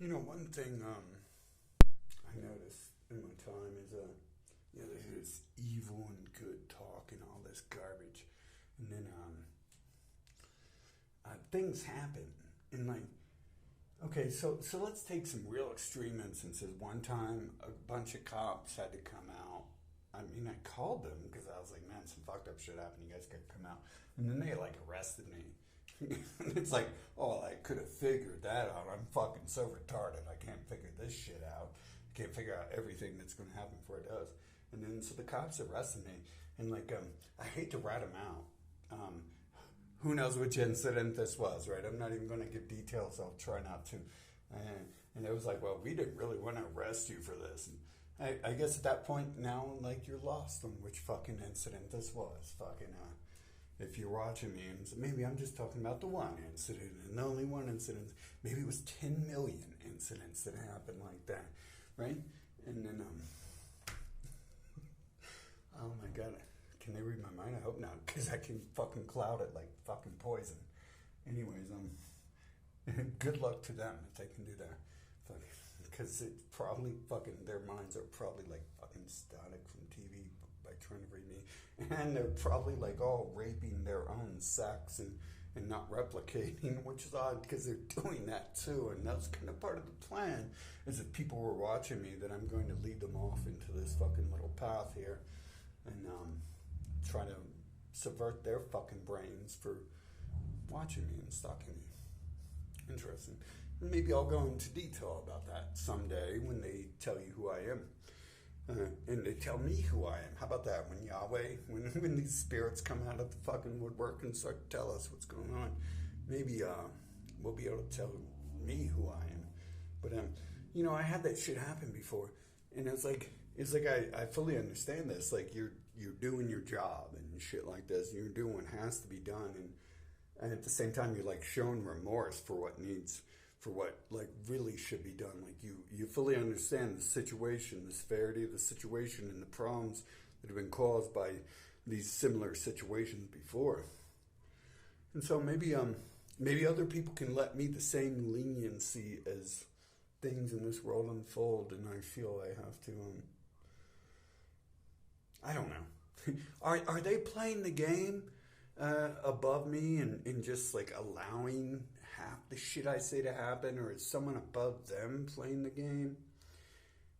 One thing I noticed in my time is, there's this evil and good talk and all this garbage, and then things happen, and like, okay, so let's take some real extreme instances. One time, a bunch of cops had to come out. I mean, I called them because I was like, man, some fucked up shit happened. You guys gotta come out, and then they like arrested me. It's like, oh, I could have figured that out. I'm fucking so retarded. I can't figure this shit out. I can't figure out everything that's going to happen before it does. And then, so the cops arrested me. And, like, I hate to rat them out. Who knows which incident this was, right? I'm not even going to give details. I'll try not to. And it was like, well, we didn't really want to arrest you for this. And I guess at that point now, like, you're lost on which fucking incident this was. Fucking, if you're watching me, and maybe I'm just talking about the one incident and the only one incident. Maybe it was 10 million incidents that happened like that, right? And then, oh my God, can they read my mind? I hope not, because I can fucking cloud it like fucking poison. Anyways, good luck to them if they can do that. Because it's probably fucking, their minds are probably like fucking static from TV by trying to read me. And they're probably like all raping their own sex and not replicating, which is odd because they're doing that too. And that's kind of part of the plan, is if people were watching me, that I'm going to lead them off into this fucking little path here and try to subvert their fucking brains for watching me and stalking me. Interesting. Maybe I'll go into detail about that someday when they tell you who I am. And they tell me who I am. How about that? When Yahweh, when these spirits come out of the fucking woodwork and start to tell us what's going on, maybe we'll be able to tell me who I am. But I had that shit happen before, and it's like I fully understand this. Like you're doing your job and shit like this. You're doing what has to be done, and at the same time you're like showing remorse for what like really should be done. Like you fully understand the situation, the severity of the situation, and the problems that have been caused by these similar situations before. And so maybe other people can let me the same leniency as things in this world unfold, and I feel I have to. I don't know. Are they playing the game above me and just like allowing half the shit I say to happen, or is someone above them playing the game?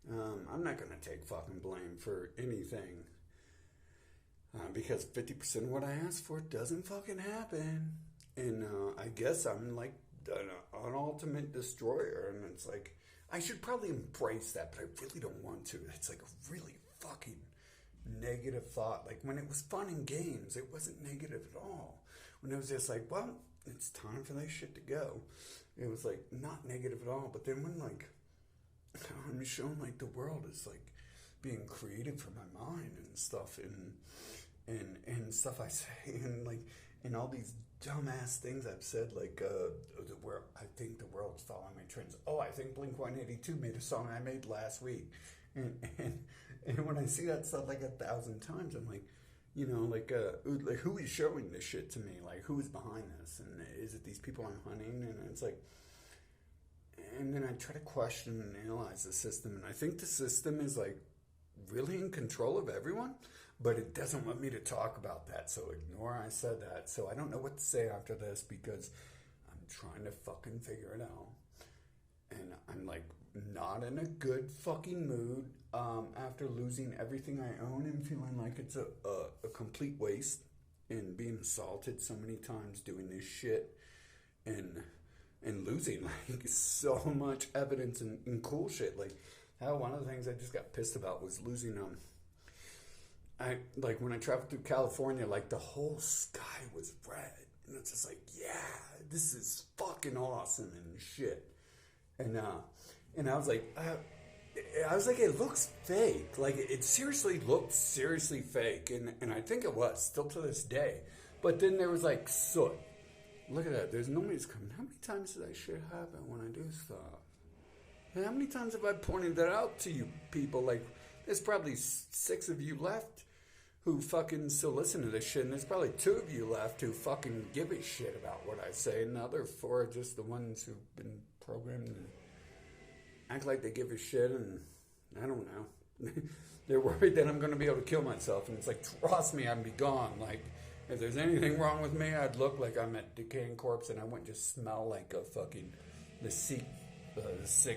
I'm not gonna take fucking blame for anything, because 50% of what I ask for doesn't fucking happen, and I guess I'm like an ultimate destroyer, and it's like I should probably embrace that, but I really don't want to. It's like a really fucking negative thought. Like when it was fun in games, it wasn't negative at all. When it was just like, well, it's time for that shit to go, it was like not negative at all. But then when like I'm shown like the world is like being created from my mind and stuff, and stuff I say, and like and all these dumbass things I've said, like where I think the world's following my trends. Oh, I think Blink-182 made a song I made last week, and when I see that stuff like 1,000 times, I'm like, like who is showing this shit to me? Like, who is behind this? And is it these people I'm hunting? And it's like, and then I try to question and analyze the system, and I think the system is like really in control of everyone, but it doesn't want me to talk about that. So ignore I said that. So I don't know what to say after this because I'm trying to fucking figure it out, and I'm like not in a good fucking mood after losing everything I own and feeling like it's a complete waste, and being assaulted so many times doing this shit, and losing like so much evidence and cool shit. Like how one of the things I just got pissed about was losing I like when I traveled through California, like the whole sky was red, and it's just like, yeah, this is fucking awesome and shit. And I was like, it looks fake. Like it seriously looked seriously fake, and I think it was still to this day. But then there was like soot. Look at that. There's nobody's coming. How many times does that shit happen when I do stuff? And how many times have I pointed that out to you people? Like, there's probably 6 of you left who fucking still listen to this shit, and there's probably 2 of you left who fucking give a shit about what I say, and the other 4 are just the ones who've been programmed act like they give a shit, and I don't know. They're worried that I'm going to be able to kill myself, and it's like, trust me, I'd be gone. Like, if there's anything wrong with me, I'd look like I'm a decaying corpse, and I wouldn't just smell like a fucking the sick,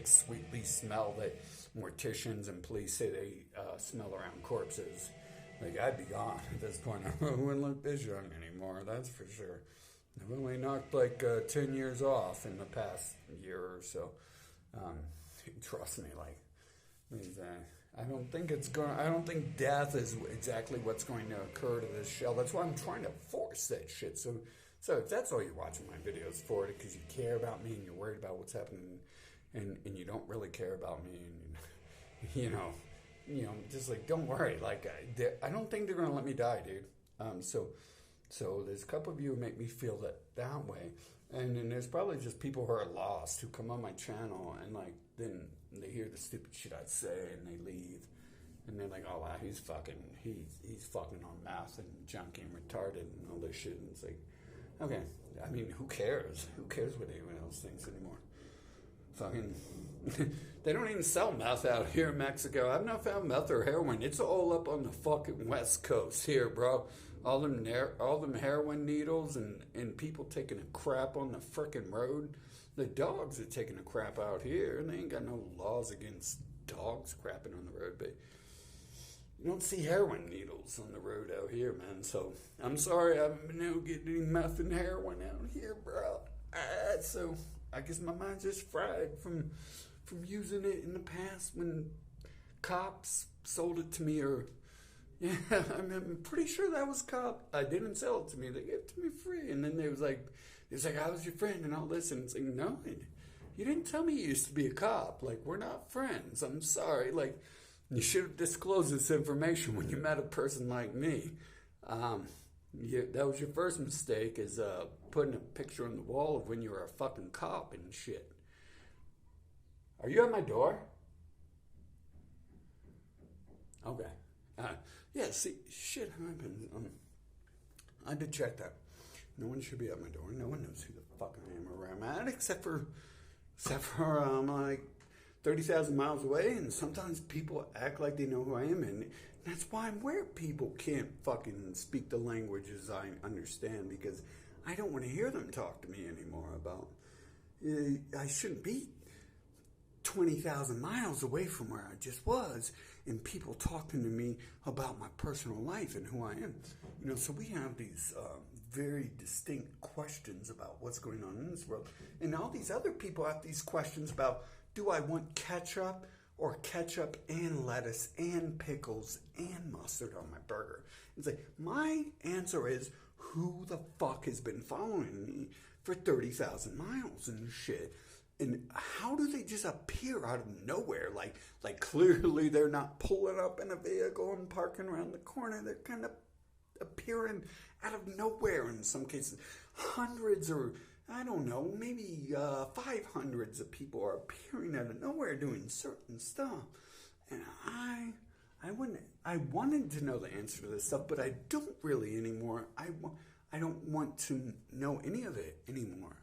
sweetly smell that morticians and police say they smell around corpses. Like, I'd be gone at this point. I wouldn't look this young anymore, that's for sure. I've only knocked like 10 years off in the past year or so. Trust me, like, I don't think death is exactly what's going to occur to this shell. That's why I'm trying to force that shit. So if that's all you're watching my videos for, because you care about me and you're worried about what's happening, and you don't really care about me, and you know, just like, don't worry. Like, I don't think they're gonna let me die, dude. So there's a couple of you who make me feel that way, and then there's probably just people who are lost who come on my channel and like then they hear the stupid shit I say and they leave, and they're like, oh wow, he's fucking on meth and junkie and retarded and all this shit, and it's like, okay, I mean, who cares? Who cares what anyone else thinks anymore? Fucking, they don't even sell meth out here in Mexico. I've not found meth or heroin. It's all up on the fucking West Coast here, bro. All them heroin needles and people taking a crap on the frickin' road. The dogs are taking a crap out here, and they ain't got no laws against dogs crapping on the road, but you don't see heroin needles on the road out here, man. So I'm sorry I haven't been able to get any meth and heroin out here, bro. So I guess my mind's just fried from using it in the past when cops sold it to me, or yeah, I'm pretty sure that was cop. I didn't sell it to me. They gave it to me free, and then they was like, I was your friend and all this, and it's like, no, you didn't tell me you used to be a cop. Like, we're not friends. I'm sorry. Like, you should have disclosed this information when you met a person like me. That was your first mistake, is putting a picture on the wall of when you were a fucking cop and shit. Are you at my door? Okay. Yeah, see, shit happens. I did check that. No one should be at my door. No one knows who the fuck I am or where I'm at, except for like 30,000 miles away, and sometimes people act like they know who I am, and that's why I'm where people can't fucking speak the languages I understand, because I don't want to hear them talk to me anymore about, I shouldn't be 20,000 miles away from where I just was, and people talking to me about my personal life and who I am. So we have these very distinct questions about what's going on in this world, and all these other people have these questions about, do I want ketchup or ketchup and lettuce and pickles and mustard on my burger? It's like, my answer is, who the fuck has been following me for 30,000 miles and shit? And how do they just appear out of nowhere? Like clearly they're not pulling up in a vehicle and parking around the corner. They're kind of appearing out of nowhere in some cases. Hundreds, or I don't know, maybe 500s of people are appearing out of nowhere doing certain stuff. And I wanted to know the answer to this stuff, but I don't really anymore. I don't want to know any of it anymore.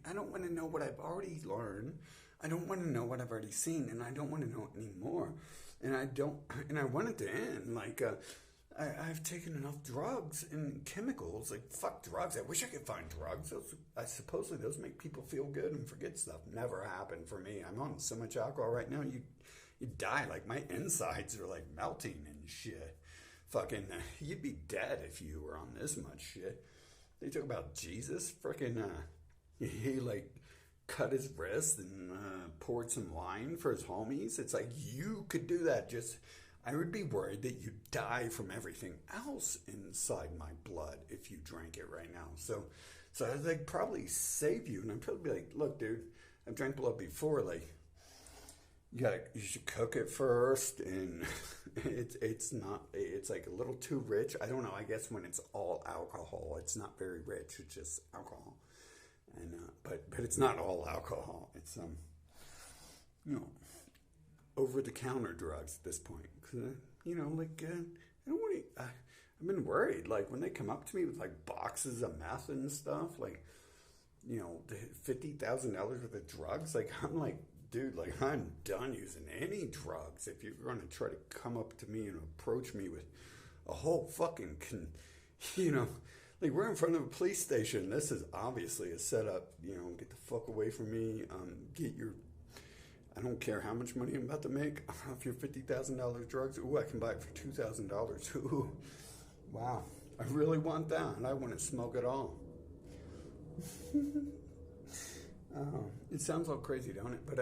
I don't want to know what I've already learned. I don't want to know what I've already seen, and I don't want to know it anymore. And I want it to end. Like, I've taken enough drugs and chemicals. Like, fuck drugs. I wish I could find drugs. Supposedly those make people feel good and forget stuff. Never happened for me. I'm on so much alcohol right now, you die. Like, my insides are like melting and shit. Fucking, you'd be dead if you were on this much shit. They talk about Jesus. Freaking, he like cut his wrist and poured some wine for his homies. It's like, you could do that. I would be worried that you'd die from everything else inside my blood if you drank it right now. So I'd like probably save you, and I'd probably be like, look, dude, I've drank blood before. Like, you should cook it first, and it's like a little too rich. I don't know. I guess when it's all alcohol, it's not very rich. It's just alcohol. And but it's not all alcohol. It's over the counter drugs at this point. Cause, I don't want to. I've been worried. Like, when they come up to me with like boxes of meth and stuff, like, $50,000 worth of drugs. Like, I'm like, dude, like, I'm done using any drugs. If you're going to try to come up to me and approach me with a whole fucking, you know, like, we're in front of a police station. This is obviously a setup. You know, get the fuck away from me. Get your, I don't care how much money I'm about to make off your $50,000 drugs. Ooh, I can buy it for $2,000. Ooh, wow. I really want that. And I want to smoke it all. It sounds all crazy, don't it? But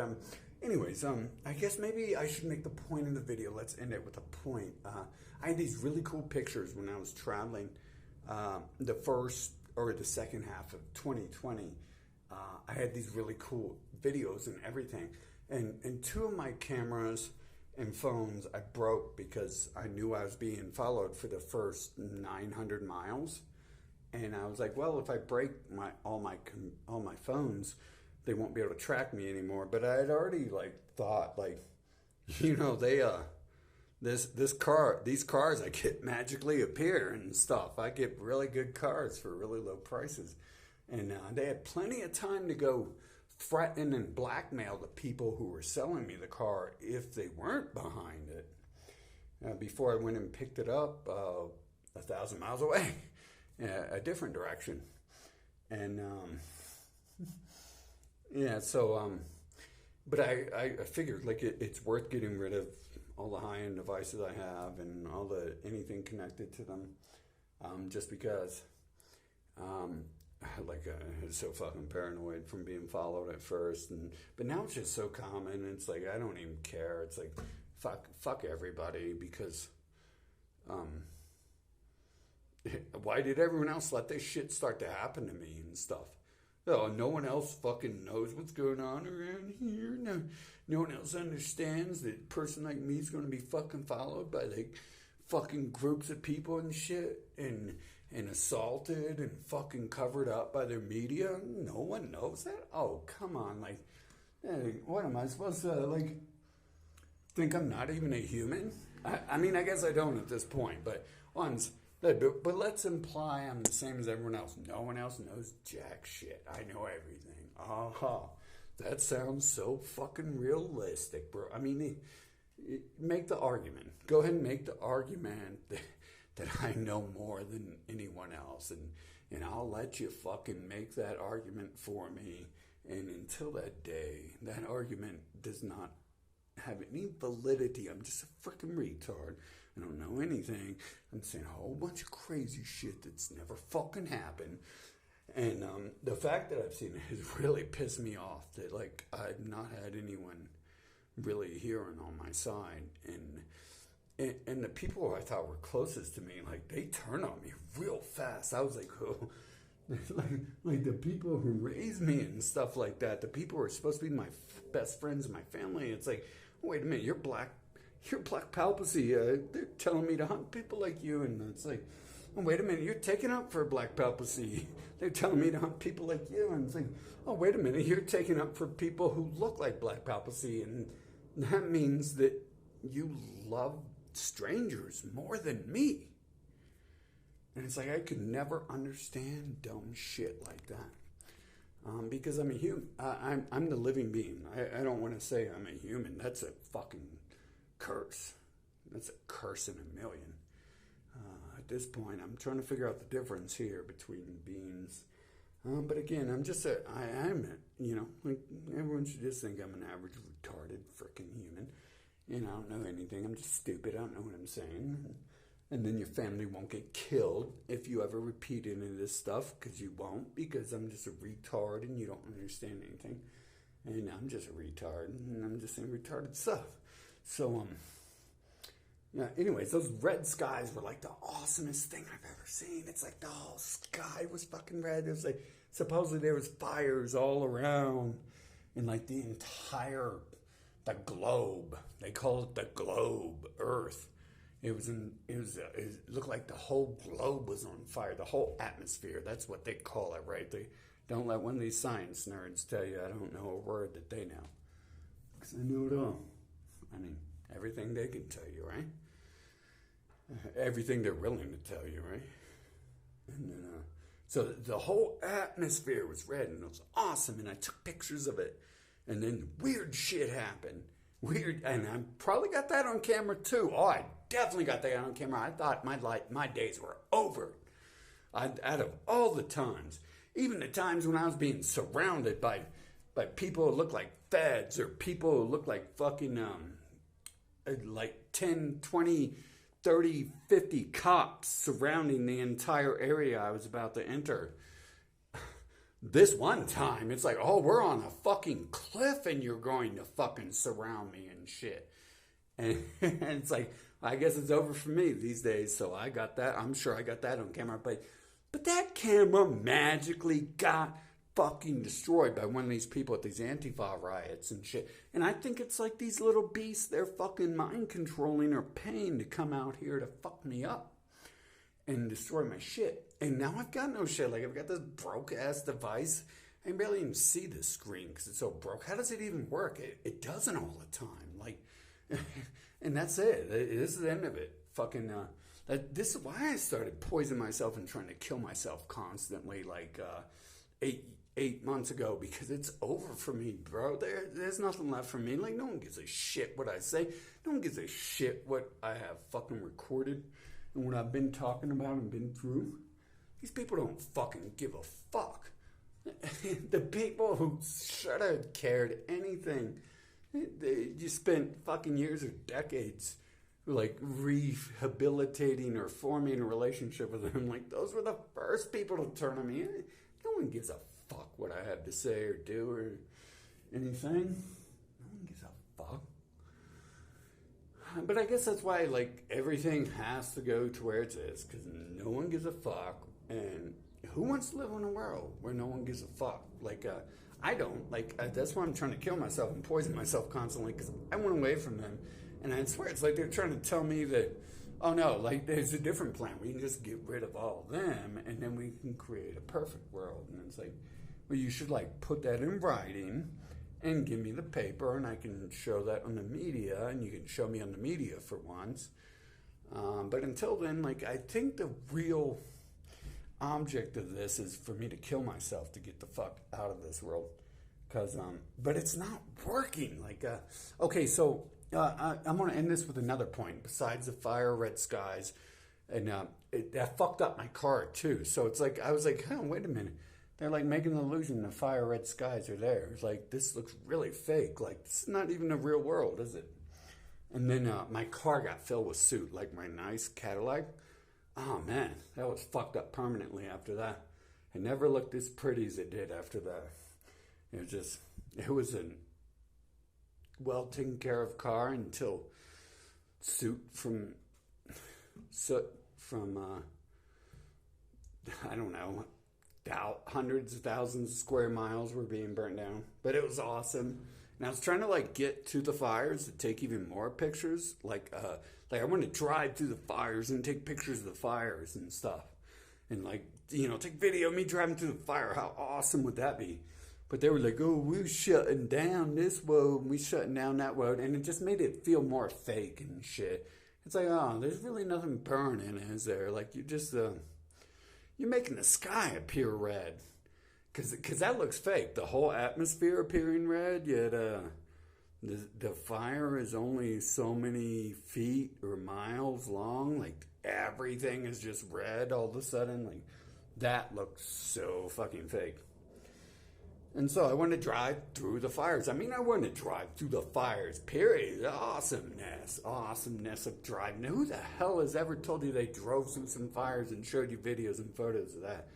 anyways, I guess maybe I should make the point in the video. Let's end it with a point. I had these really cool pictures when I was traveling the first or the second half of 2020. I had these really cool videos and everything. And two of my cameras and phones I broke because I knew I was being followed for the first 900 miles. And I was like, well, if I break all my phones, they won't be able to track me anymore. But I had already like thought, like, you know, they these cars I get magically appear and stuff. I get really good cars for really low prices, and they had plenty of time to go threaten and blackmail the people who were selling me the car if they weren't behind it. Before I went and picked it up 1,000 miles away. A different direction. And yeah, so but I figured like it's worth getting rid of all the high-end devices I have and all the anything connected to them, just because like I was so fucking paranoid from being followed at first, but now it's just so common. It's like I don't even care. It's like fuck everybody, because why did everyone else let this shit start to happen to me and stuff? Oh, no one else fucking knows what's going on around here. No one else understands that a person like me is going to be fucking followed by like fucking groups of people and shit and assaulted and fucking covered up by their media. No one knows that. Oh, come on. Like, hey, what am I supposed to like think I'm not even a human? I mean, I guess I don't at this point, but but let's imply I'm the same as everyone else. No one else knows jack shit. I know everything. Aha. That sounds so fucking realistic, bro. I mean, make the argument. Go ahead and make the argument that I know more than anyone else. And I'll let you fucking make that argument for me. And until that day, that argument does not have any validity. I'm just a freaking retard. I don't know anything. I'm saying a whole bunch of crazy shit that's never fucking happened. And the fact that I've seen it has really pissed me off, that like I've not had anyone really hearing on my side. And the people who I thought were closest to me, like they turned on me real fast. I was like, oh, like the people who raised me and stuff like that, the people who are supposed to be my best friends and my family. It's like, wait a minute, you're black palpacy. They're telling me to hunt people like you. And it's like, oh, wait a minute, you're taking up for black palpacy. They're telling me to hunt people like you. And it's like, oh, wait a minute, you're taking up for people who look like black palpacy. And that means that you love strangers more than me. And it's like, I could never understand dumb shit like that. Because I'm a human. I'm the living being. I don't want to say I'm a human. That's a fucking curse. That's a curse in a million. At this point, I'm trying to figure out the difference here between beings. But again, I'm you know, like everyone should just think I'm an average retarded freaking human. And I don't know anything. I'm just stupid. I don't know what I'm saying. And then your family won't get killed if you ever repeat any of this stuff, because you won't, because I'm just a retard and you don't understand anything. And I'm just a retard, and I'm just saying retarded stuff. So, yeah, anyways, those red skies were like the awesomest thing I've ever seen. It's like the whole sky was fucking red. It was like, supposedly there was fires all around in like the globe. They call it the globe, Earth. It looked like the whole globe was on fire, the whole atmosphere. That's what they call it, right? They don't let one of these science nerds tell you I don't know a word that they know. Because I know it all. I mean, everything they can tell you, right? Everything they're willing to tell you, right? And then, so the whole atmosphere was red, and it was awesome, and I took pictures of it. And then weird shit happened. Weird, and I probably got that on camera too. Oh, I definitely got that on camera. I thought my days were over. Out of all the times, even the times when I was being surrounded by people who look like feds or people who look like fucking like 10, 20, 30, 50 cops surrounding the entire area I was about to enter. This one time, it's like, oh, we're on a fucking cliff and you're going to fucking surround me and shit. And it's like, I guess it's over for me these days. So I got that. I'm sure I got that on camera. But that camera magically got fucking destroyed by one of these people at these Antifa riots and shit. And I think it's like these little beasts, they're fucking mind controlling or paying to come out here to fuck me up and destroy my shit. And now I've got no shit. Like, I've got this broke-ass device. I can barely even see the screen because it's so broke. How does it even work? It doesn't all the time. Like, and that's it. This is the end of it. Fucking, this is why I started poisoning myself and trying to kill myself constantly, like, 8 months ago, because it's over for me, bro. There's nothing left for me. Like, no one gives a shit what I say. No one gives a shit what I have fucking recorded and what I've been talking about and been through. These people don't fucking give a fuck. The people who should have cared anything, you spent fucking years or decades like rehabilitating or forming a relationship with them. Like, those were the first people to turn on me. No one gives a fuck what I have to say or do or anything. No one gives a fuck. But I guess that's why, like, everything has to go to where it is, because no one gives a fuck. And who wants to live in a world where no one gives a fuck? Like, I don't. Like, that's why I'm trying to kill myself and poison myself constantly, because I went away from them. And I swear, it's like they're trying to tell me that, oh no, like, there's a different plan. We can just get rid of all of them, and then we can create a perfect world. And it's like, well, you should, like, put that in writing and give me the paper, and I can show that on the media, and you can show me on the media for once. But until then, like, I think the real object of this is for me to kill myself to get the fuck out of this world. But it's not working. Like, okay, so I'm going to end this with another point. Besides the fire, red skies, and that fucked up my car too. So it's like, I was like, oh, wait a minute. They're like making the illusion the fire, red skies are there. It's like, this looks really fake. Like, this is not even the real world, is it? And then my car got filled with soot, like my nice Cadillac. Oh man, that was fucked up permanently after that. It never looked as pretty as it did after that. It was a well taken care of car until soot from I don't know, hundreds of thousands of square miles were being burnt down. But it was awesome. And I was trying to like get to the fires to take even more pictures. Like I want to drive through the fires and take pictures of the fires and stuff. And like, you know, take video of me driving through the fire. How awesome would that be? But they were like, oh, we're shutting down this road and we're shutting down that road. And it just made it feel more fake and shit. It's like, oh, there's really nothing burning, is there? Like, you just, you're making the sky appear red. Because that looks fake. The whole atmosphere appearing red, yet the fire is only so many feet or miles long. Like, everything is just red all of a sudden. Like, that looks so fucking fake. And so I want to drive through the fires. I mean, I want to drive through the fires, period. Awesomeness of driving. Now, who the hell has ever told you they drove through some fires and showed you videos and photos of that?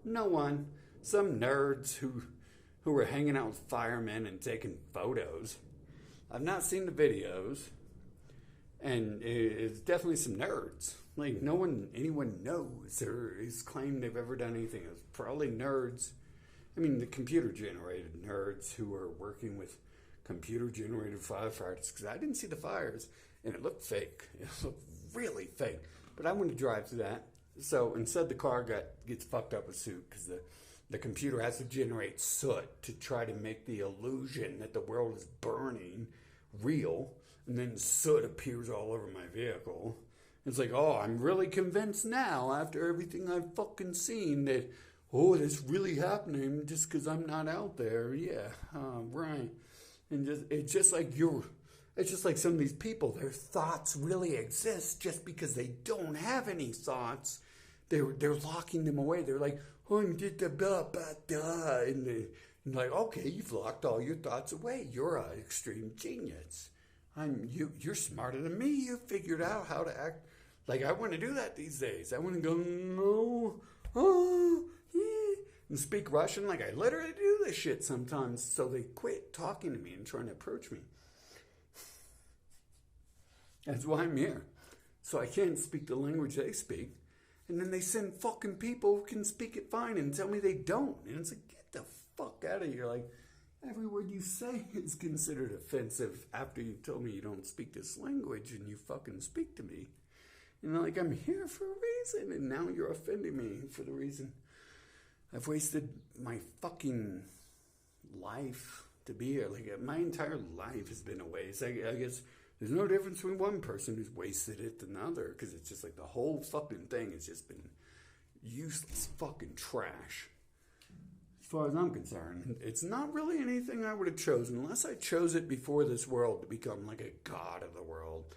No one. Some nerds who were hanging out with firemen and taking photos. I've not seen the videos. And it's definitely some nerds. Like, anyone knows or has claimed they've ever done anything. It's probably nerds. I mean, the computer-generated nerds who are working with computer-generated firefighters, because I didn't see the fires, and it looked fake. It looked really fake. But I want to drive through that. So instead, the car gets fucked up with soot, because the computer has to generate soot to try to make the illusion that the world is burning real, and then soot appears all over my vehicle. It's like, oh, I'm really convinced now, after everything I've fucking seen, that, oh, it's really happening just because I'm not out there. Yeah, right. And it's just like some of these people, their thoughts really exist just because they don't have any thoughts. They're locking them away. They're like, oh, and like, okay, you've locked all your thoughts away. You're an extreme genius. You're smarter than me. You figured out how to act. Like, I want to do that these days. I want to go, no, oh, yeah, and speak Russian. Like, I literally do this shit sometimes. So they quit talking to me and trying to approach me. That's why I'm here. So I can't speak the language they speak. And then they send fucking people who can speak it fine and tell me they don't. And it's like, get the fuck out of here. Like, every word you say is considered offensive after you told me you don't speak this language and you fucking speak to me. And I'm like, I'm here for a reason. And now you're offending me for the reason I've wasted my fucking life to be here. Like, my entire life has been a waste. I guess there's no difference between one person who's wasted it than another, because it's just like the whole fucking thing has just been useless fucking trash. As far as I'm concerned, it's not really anything I would have chosen unless I chose it before this world to become like a god of the world.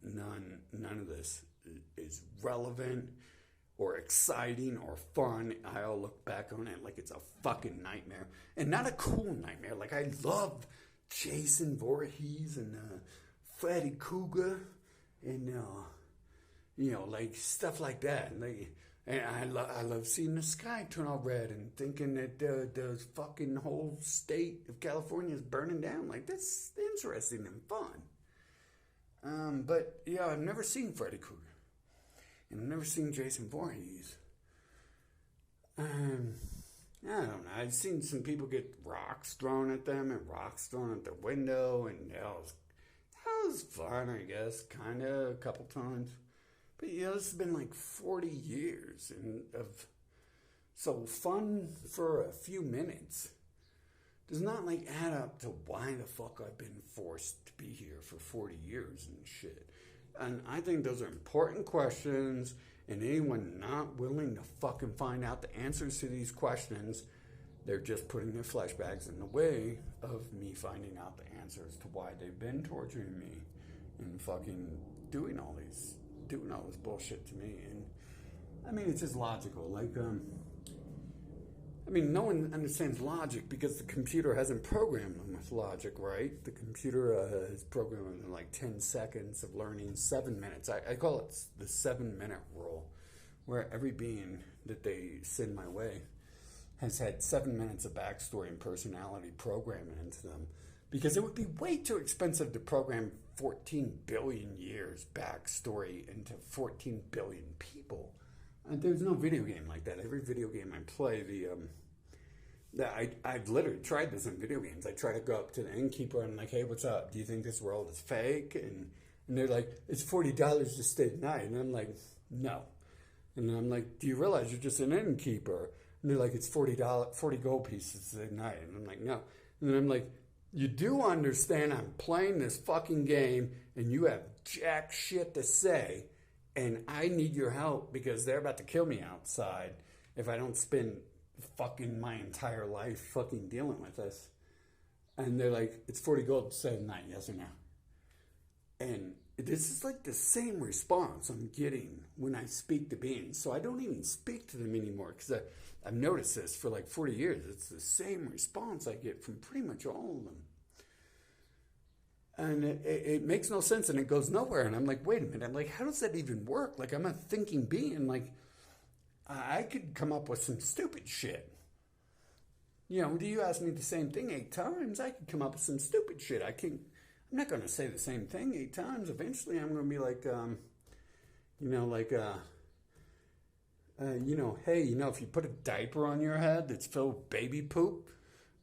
None of this is relevant or exciting or fun. I'll look back on it like it's a fucking nightmare, and not a cool nightmare. Like, I love Jason Voorhees and Freddy Krueger and like stuff like that. And I love seeing the sky turn all red and thinking that the fucking whole state of California is burning down. Like, that's interesting and fun. But yeah, I've never seen Freddy Krueger, and I've never seen Jason Voorhees. I don't know. I've seen some people get rocks thrown at them and rocks thrown at their window, and that was fun, I guess, kind of, a couple times. But yeah, this has been like 40 years so fun for a few minutes does not like add up to why the fuck I've been forced to be here for 40 years and shit. And I think those are important questions, and anyone not willing to fucking find out the answers to these questions, they're just putting their flesh bags in the way of me finding out the answers to why they've been torturing me and fucking doing all this bullshit to me. And I mean, it's just logical. Like, no one understands logic because the computer hasn't programmed them with logic, right? The computer is programmed in like 10 seconds of learning 7 minutes. I call it the 7-minute rule, where every being that they send my way has had 7 minutes of backstory and personality programming into them, because it would be way too expensive to program 14 billion years backstory into 14 billion people. There's no video game like that. Every video game I play, I've literally tried this in video games. I try to go up to the innkeeper and I'm like, hey, what's up? Do you think this world is fake? And they're like, it's $40 to stay the night. And I'm like, no. And then I'm like, do you realize you're just an innkeeper? And they're like, it's $40 gold pieces a night. And I'm like, no. And then I'm like, you do understand I'm playing this fucking game and you have jack shit to say, and I need your help because they're about to kill me outside if I don't spend fucking my entire life fucking dealing with this. And they're like, it's 40 gold to stay the night, yes or no? And this is like the same response I'm getting when I speak to beings. So I don't even speak to them anymore because I've noticed this for like 40 years. It's the same response I get from pretty much all of them. And it makes no sense and it goes nowhere. And I'm like, wait a minute. I'm like, how does that even work? Like, I'm a thinking being. Like, I could come up with some stupid shit. Do you ask me the same thing 8 times? I could come up with some stupid shit. I'm not going to say the same thing 8 times. Eventually, I'm going to be like, hey, if you put a diaper on your head that's filled with baby poop,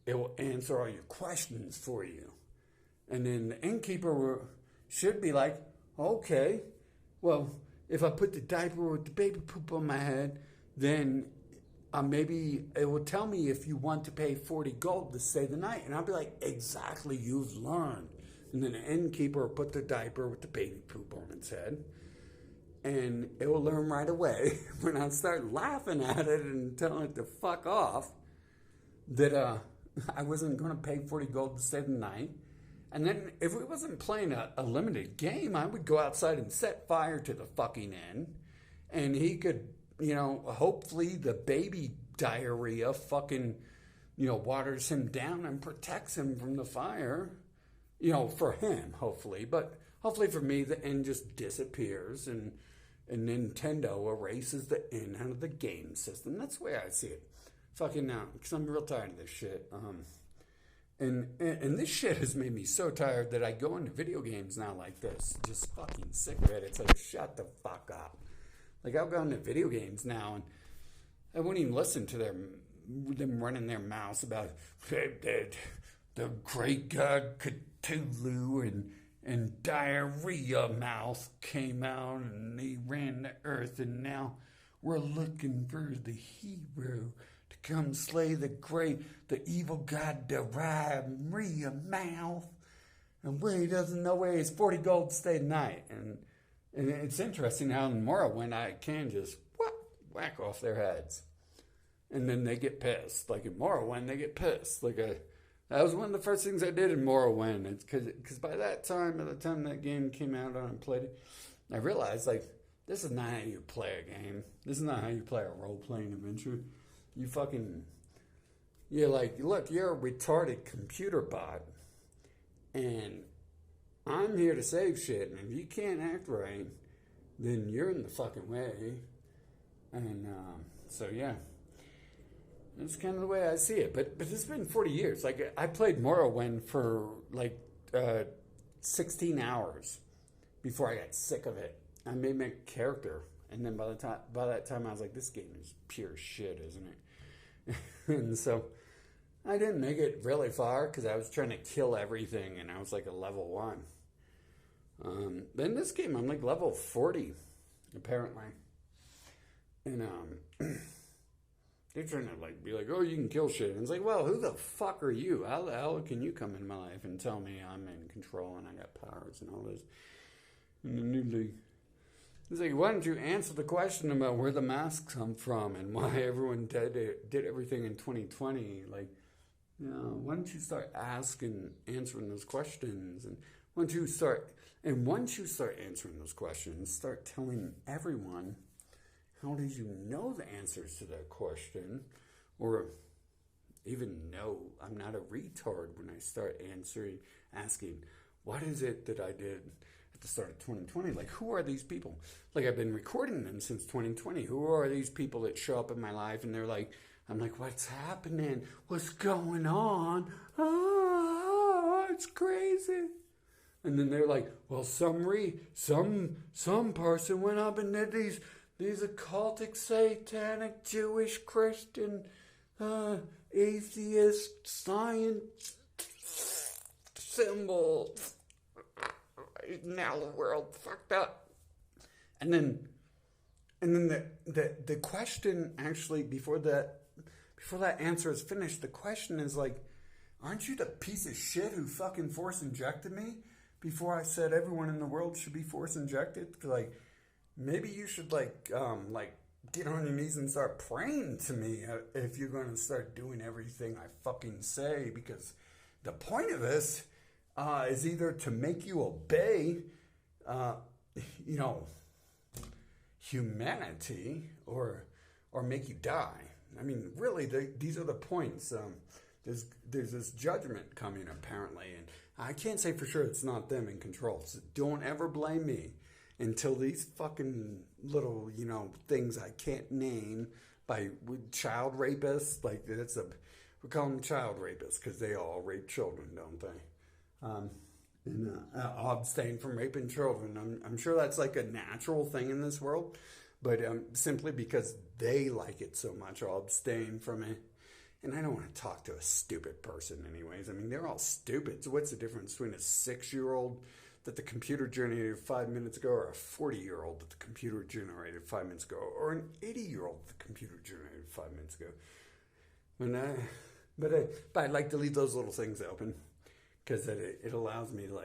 it will answer all your questions for you. And then the innkeeper should be like, okay, well, if I put the diaper with the baby poop on my head, then maybe it will tell me if you want to pay 40 gold to stay the night. And I'll be like, exactly, you've learned. And then the innkeeper will put the diaper with the baby poop on its head. And it will learn right away when I start laughing at it and telling it to fuck off that I wasn't going to pay 40 gold to stay the night. And then if we wasn't playing a limited game, I would go outside and set fire to the fucking inn. And he could, hopefully the baby diarrhea fucking, waters him down and protects him from the fire. For him, hopefully. But hopefully for me, the inn just disappears and Nintendo erases the inn out of the game system. That's the way I see it. Fucking now, because I'm real tired of this shit. And this shit has made me so tired that I go into video games now like this. Just fucking sick of it. It's like, shut the fuck up. Like, I'll go into video games now and I won't even listen to them running their mouths about the great god Cthulhu and diarrhea mouth came out and he ran the earth and now we're looking for the hero to come slay the evil god diarrhea mouth. And where he doesn't know where his 40 gold stay night. And it's interesting how in Morrowind I can just whack off their heads. And then they get pissed. Like in Morrowind, they get pissed. That was one of the first things I did in Morrowind. It's because by the time that game came out and I played it, I realized, this is not how you play a game. This is not how you play a role-playing adventure. You're like, look, you're a retarded computer bot. And I'm here to save shit. And if you can't act right, then you're in the fucking way. And so, yeah. That's kind of the way I see it. But it's been 40 years. I played Morrowind for 16 hours before I got sick of it. I made my character. And then by that time I was like, this game is pure shit, isn't it? And so I didn't make it really far because I was trying to kill everything and I was like a level 1. Then this game I'm like level 40 apparently. And they're trying to be like, oh, you can kill shit. And it's like, well, who the fuck are you? How the hell can you come in my life and tell me I'm in control and I got powers and all this? And the new league. It's like, why don't you answer the question about where the masks come from and why everyone did everything in 2020? Why don't you start answering those questions? And once you start answering those questions, start telling everyone, how did you know the answers to that question? Or even know I'm not a retard when I start asking, what is it that I did at the start of 2020? Who are these people? I've been recording them since 2020. Who are these people that show up in my life and they're like, I'm like, what's happening? What's going on? It's crazy. And then they're like, well, some person went up and did these occultic, satanic, Jewish, Christian, atheist, science symbols. Now the world fucked up. And then the question actually before that answer is finished, the question is aren't you the piece of shit who fucking force injected me before I said everyone in the world should be force injected? Maybe you should get on your knees and start praying to me if you're going to start doing everything I fucking say, because the point of this is either to make you obey, humanity or make you die. I mean, really, these are the points. There's this judgment coming apparently, and I can't say for sure it's not them in control. So don't ever blame me until these fucking little, things I can't name with child rapists. We call them child rapists because they all rape children, don't they? Abstain from raping children. I'm sure that's a natural thing in this world, but simply because they like it so much, I'll abstain from it. And I don't want to talk to a stupid person anyways. I mean, they're all stupid. So what's the difference between a 6-year-old that the computer generated 5 minutes ago, or a 40-year-old that the computer generated 5 minutes ago, or an 80-year-old that the computer generated 5 minutes ago? But I'd like to leave those little things open because it allows me to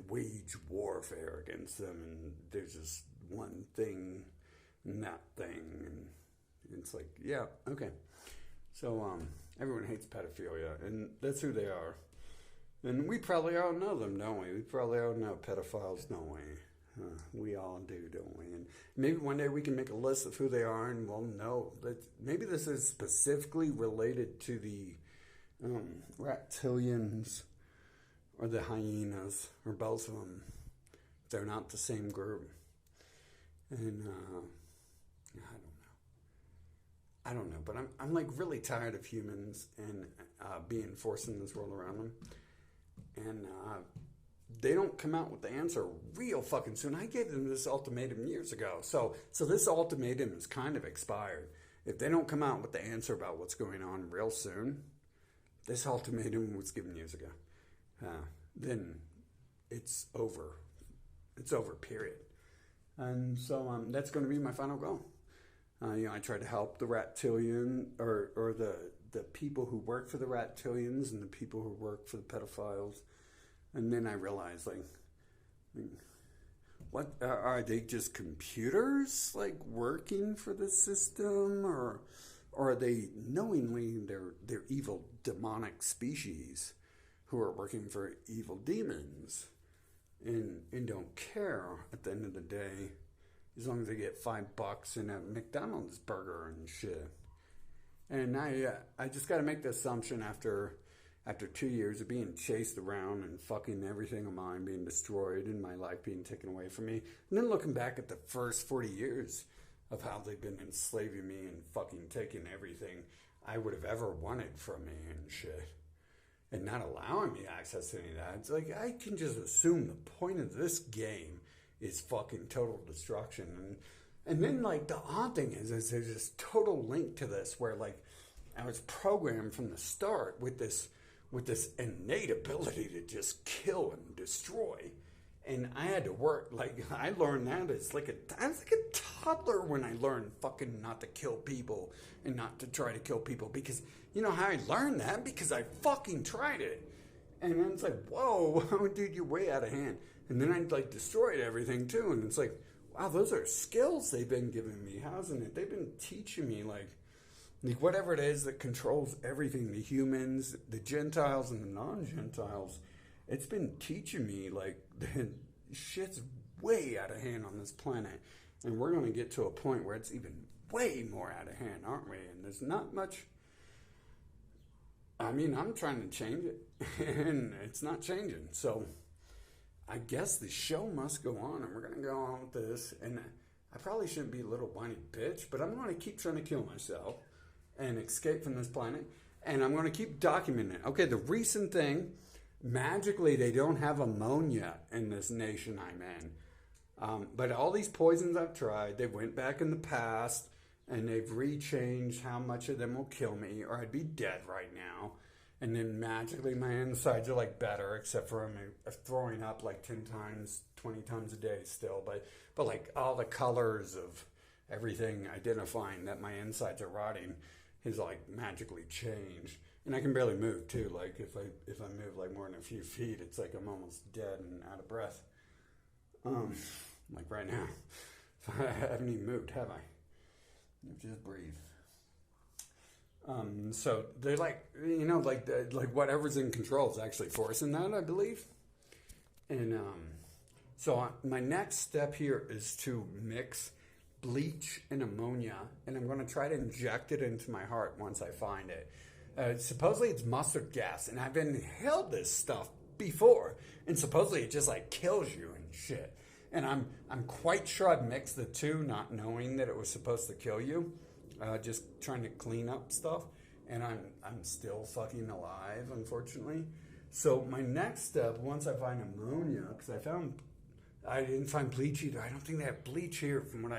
wage warfare against them, and there's just one thing and that thing, and it's yeah, okay. So everyone hates pedophilia, and that's who they are. And we probably all know them, don't we? We probably all know pedophiles, don't we? We all do, don't we? And maybe one day we can make a list of who they are, and we'll know that maybe this is specifically related to the reptilians or the hyenas, or both of them. They're not the same group. And I don't know, but I'm like really tired of humans and being forced in this world around them. And they don't come out with the answer real fucking soon. I gave them this ultimatum years ago. So this ultimatum is kind of expired. If they don't come out with the answer about what's going on real soon, this ultimatum was given years ago. Then it's over. It's over, period. And so that's going to be my final goal. I try to help the reptilian or the people who work for the reptilians and the people who work for the pedophiles. And then I realized, what are they just computers, working for the system, or are they knowingly they're evil demonic species who are working for evil demons and don't care at the end of the day, as long as they get $5 in a McDonald's burger and shit. And I just got to make the assumption after 2 years of being chased around and fucking everything of mine being destroyed and my life being taken away from me, and then looking back at the first 40 years of how they've been enslaving me and fucking taking everything I would have ever wanted from me and shit, and not allowing me access to any of that. It's like, I can just assume the point of this game is fucking total destruction. And then, the odd thing is there's this total link to this where, I was programmed from the start with this innate ability to just kill and destroy. And I had to work, I learned that I was like a toddler when I learned fucking not to kill people and not to try to kill people. Because, you know how I learned that? Because I fucking tried it. And then it's like, whoa, dude, you're way out of hand. And then I destroyed everything too. And it's like, wow, those are skills they've been giving me, hasn't it? They've been teaching me whatever it is that controls everything, the humans, the Gentiles and the non-Gentiles. It's been teaching me shit's way out of hand on this planet. And we're going to get to a point where it's even way more out of hand, aren't we? And there's not much. I mean, I'm trying to change it, and it's not changing. So I guess the show must go on, and we're going to go on with this. And I probably shouldn't be a little whiny bitch, but I'm going to keep trying to kill myself and escape from this planet. And I'm going to keep documenting it. Okay, the recent thing, magically they don't have ammonia in this nation I'm in. But all these poisons I've tried, they went back in the past, and they've rechanged how much of them will kill me, or I'd be dead right now. And then magically my insides are better, except for I'm throwing up 10 times, 20 times a day still. But all the colors of everything identifying that my insides are rotting has magically changed. And I can barely move too. If I move more than a few feet, it's I'm almost dead and out of breath. Right now. I haven't even moved, have I? Just breathe. So they're whatever's in control is actually forcing that, I believe. And so my next step here is to mix bleach and ammonia, and I'm going to try to inject it into my heart once I find it. Supposedly it's mustard gas, and I've inhaled this stuff before, and supposedly it just kills you and shit. And I'm quite sure I've mixed the two, not knowing that it was supposed to kill you. Just trying to clean up stuff, and I'm still fucking alive, unfortunately. So my next step, once I find ammonia, because I didn't find bleach either. I don't think they have bleach here from what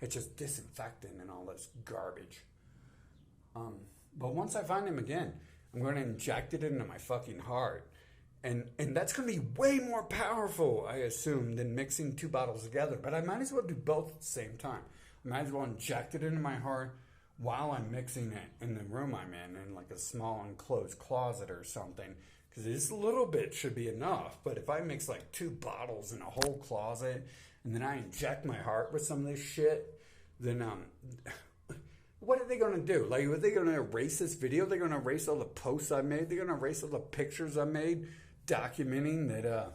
it's just disinfectant and all this garbage. But once I find them again, I'm going to inject it into my fucking heart. And that's going to be way more powerful, I assume, than mixing two bottles together. But I might as well do both at the same time. I might as well inject it into my heart while I'm mixing it in the room I'm in a small enclosed closet or something. Because this little bit should be enough. But if I mix 2 bottles in a whole closet, and then I inject my heart with some of this shit, then what are they going to do? Like, are they going to erase this video? They're going to erase all the posts I made. They're going to erase all the pictures I made documenting that,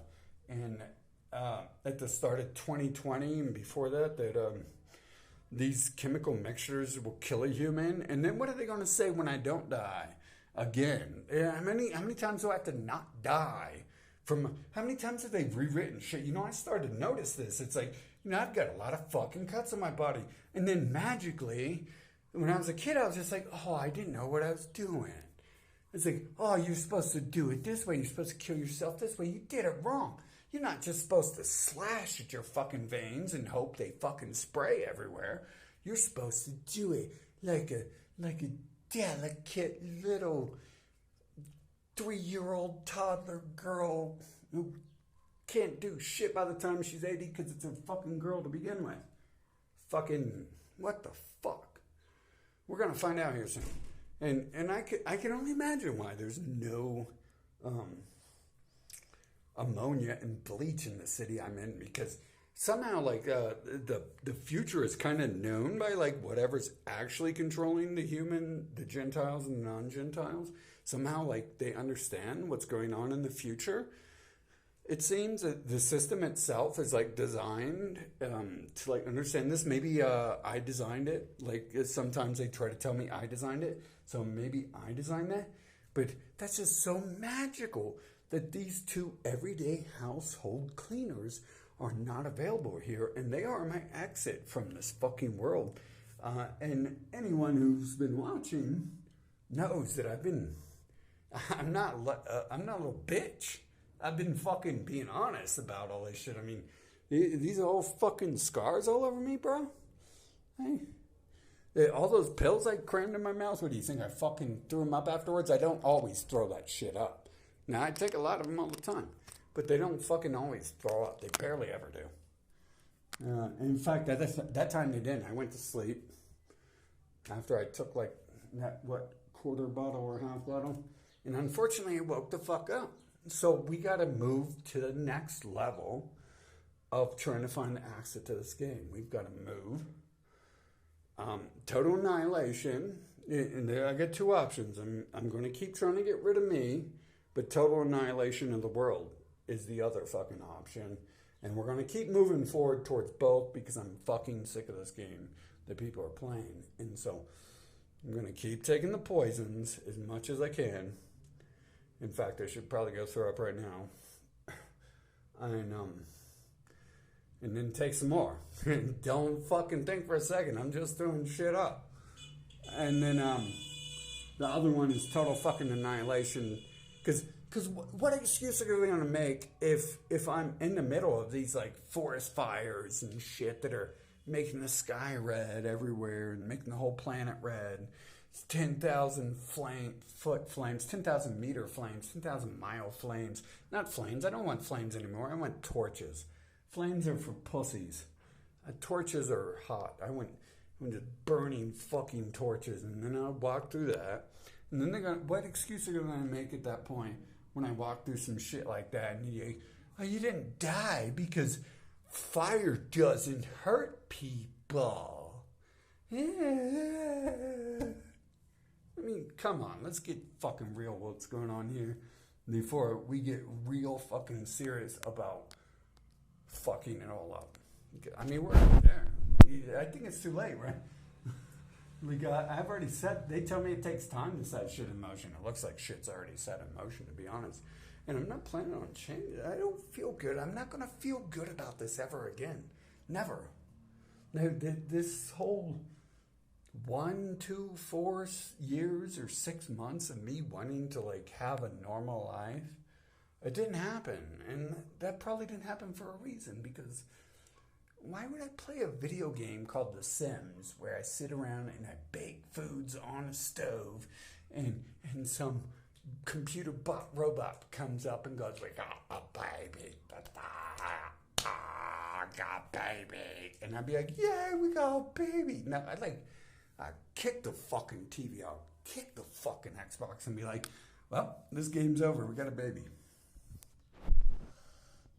at the start of 2020 and before that, these chemical mixtures will kill a human. And then what are they going to say when I don't die? Again, how many times do I have to not die? How many times have they rewritten shit? I started to notice this. It's like, I've got a lot of fucking cuts on my body. And then magically, when I was a kid, I was just like, oh, I didn't know what I was doing. It's like, oh, you're supposed to do it this way. You're supposed to kill yourself this way. You did it wrong. You're not just supposed to slash at your fucking veins and hope they fucking spray everywhere. You're supposed to do it like a delicate little 3-year-old toddler girl who can't do shit by the time she's 80 because it's a fucking girl to begin with. Fucking, what the fuck? We're going to find out here soon. And I can only imagine why there's no ammonia and bleach in the city I'm in, because somehow like the future is kind of known by like whatever's actually controlling the Gentiles and non-Gentiles. Somehow like they understand what's going on in the future. It seems that the system itself is like designed to like understand this. Maybe I designed it. Like sometimes they try to tell me I designed it, so maybe I designed that. But that's just so magical that these two everyday household cleaners are not available here, and they are my exit from this fucking world. And anyone who's been watching knows that I'm not a little bitch. I've been fucking being honest about all this shit. I mean, these are all fucking scars all over me, bro. Hey, all those pills I crammed in my mouth, what do you think? I fucking threw them up afterwards? I don't always throw that shit up. Now, I take a lot of them all the time, but they don't fucking always throw up. They barely ever do. In fact, that time they didn't. I went to sleep after I took like that, quarter bottle or half bottle. And unfortunately, I woke the fuck up. So we got to move to the next level of trying to find the exit to this game. We've got to move. Total annihilation. And there I got two options. I'm going to keep trying to get rid of me, but total annihilation of the world is the other fucking option. And we're going to keep moving forward towards both because I'm fucking sick of this game that people are playing. And so I'm going to keep taking the poisons as much as I can. In fact, I should probably go throw up right now. And then take some more. Don't fucking think for a second. I'm just throwing shit up. And then the other one is total fucking annihilation. Because what excuse are they going to make if I'm in the middle of these like forest fires and shit that are making the sky red everywhere and making the whole planet red? 10,000 foot flames, 10,000 meter flames, 10,000 mile flames. Not flames. I don't want flames anymore. I want torches. Flames are for pussies. Torches are hot. I want just burning fucking torches. And then I'll walk through that. And then what excuse are they going to make at that point when I walk through some shit like that? And you didn't die because fire doesn't hurt people. Yeah. I mean, come on, let's get fucking real what's going on here before we get real fucking serious about fucking it all up. I mean, we're already there. I think it's too late, right? I've already set, they tell me it takes time to set shit in motion. It looks like shit's already set in motion, to be honest. And I'm not planning on changing it. I don't feel good. I'm not going to feel good about this ever again. Never. Now, this whole 1, 2, 4 years or 6 months of me wanting to like have a normal life, it didn't happen. And that probably didn't happen for a reason, because why would I play a video game called The Sims where I sit around and I bake foods on a stove and some computer bot robot comes up and goes like, oh, a baby, got baby, and I'd be like, yeah, we got a baby. Now I'd kick the fucking TV out, kick the fucking Xbox and be like, well, this game's over, we got a baby.